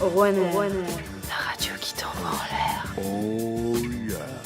Rouennais, la radio qui t'envoie en l'air. Oh yeah.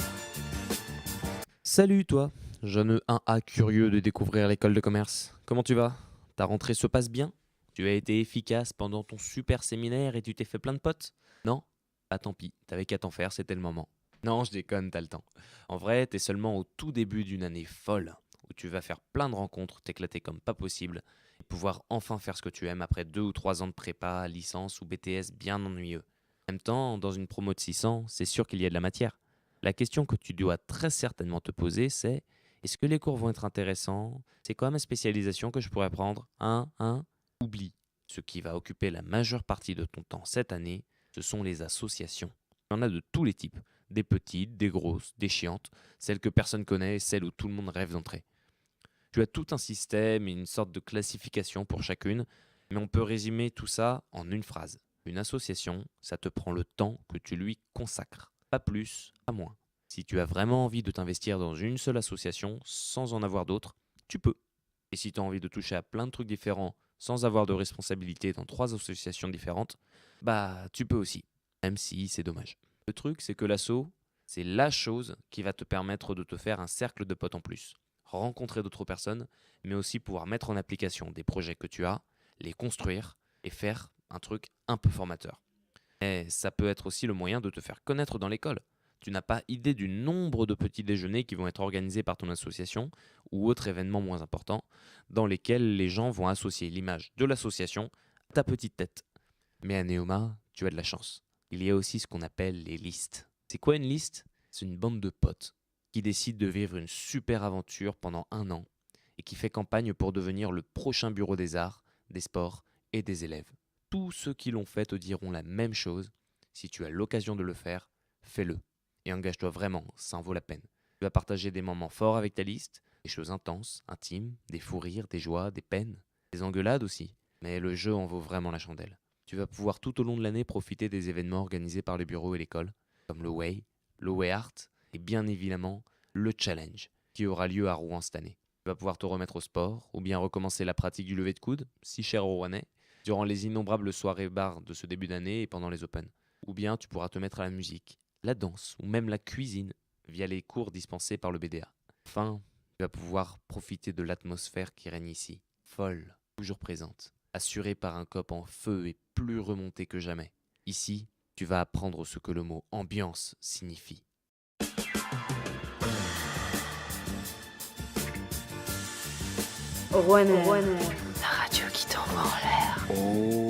Salut toi, jeune 1A curieux de découvrir l'école de commerce. Comment tu vas? Ta rentrée se passe bien? Tu as été efficace pendant ton super séminaire et tu t'es fait plein de potes? Non? Ah tant pis, t'avais qu'à t'en faire, c'était le moment. Non, je déconne, t'as le temps. En vrai, t'es seulement au tout début d'une année folle, où tu vas faire plein de rencontres, t'éclater comme pas possible, et pouvoir enfin faire ce que tu aimes après 2 ou 3 ans de prépa, licence ou BTS bien ennuyeux. En même temps, dans une promo de 600, c'est sûr qu'il y a de la matière. La question que tu dois très certainement te poser, c'est est-ce que les cours vont être intéressants? C'est quoi ma spécialisation que je pourrais prendre? Oublie. Ce qui va occuper la majeure partie de ton temps cette année, ce sont les associations. Il y en a de tous les types. Des petites, des grosses, des chiantes, celles que personne connaît et celles où tout le monde rêve d'entrer. Tu as tout un système et une sorte de classification pour chacune, mais on peut résumer tout ça en une phrase. Une association, ça te prend le temps que tu lui consacres. Pas plus, pas moins. Si tu as vraiment envie de t'investir dans une seule association sans en avoir d'autres, tu peux. Et si tu as envie de toucher à plein de trucs différents sans avoir de responsabilité dans 3 associations différentes, bah tu peux aussi, même si c'est dommage. Le truc, c'est que l'asso, c'est la chose qui va te permettre de te faire un cercle de potes en plus, rencontrer d'autres personnes, mais aussi pouvoir mettre en application des projets que tu as, les construire et faire un truc un peu formateur. Et ça peut être aussi le moyen de te faire connaître dans l'école. Tu n'as pas idée du nombre de petits déjeuners qui vont être organisés par ton association ou autres événements moins importants dans lesquels les gens vont associer l'image de l'association à ta petite tête. Mais à Neoma, tu as de la chance. Il y a aussi ce qu'on appelle les listes. C'est quoi une liste? C'est une bande de potes qui décide de vivre une super aventure pendant 1 an et qui fait campagne pour devenir le prochain bureau des arts, des sports et des élèves. Tous ceux qui l'ont fait te diront la même chose. Si tu as l'occasion de le faire, fais-le. Et engage-toi vraiment, ça en vaut la peine. Tu vas partager des moments forts avec ta liste, des choses intenses, intimes, des fous rires, des joies, des peines, des engueulades aussi. Mais le jeu en vaut vraiment la chandelle. Tu vas pouvoir tout au long de l'année profiter des événements organisés par le bureau et l'école, comme le Way Art et bien évidemment le Challenge, qui aura lieu à Rouen cette année. Tu vas pouvoir te remettre au sport, ou bien recommencer la pratique du lever de coude, si cher aux Rouennais, durant les innombrables soirées bars de ce début d'année et pendant les Open. Ou bien tu pourras te mettre à la musique, la danse ou même la cuisine via les cours dispensés par le BDA. Enfin, tu vas pouvoir profiter de l'atmosphère qui règne ici, folle, toujours présente, assurée par un cop en feu et plus remonté que jamais. Ici, tu vas apprendre ce que le mot ambiance signifie. Rouennais, la radio qui t'envoie en l'air. Oh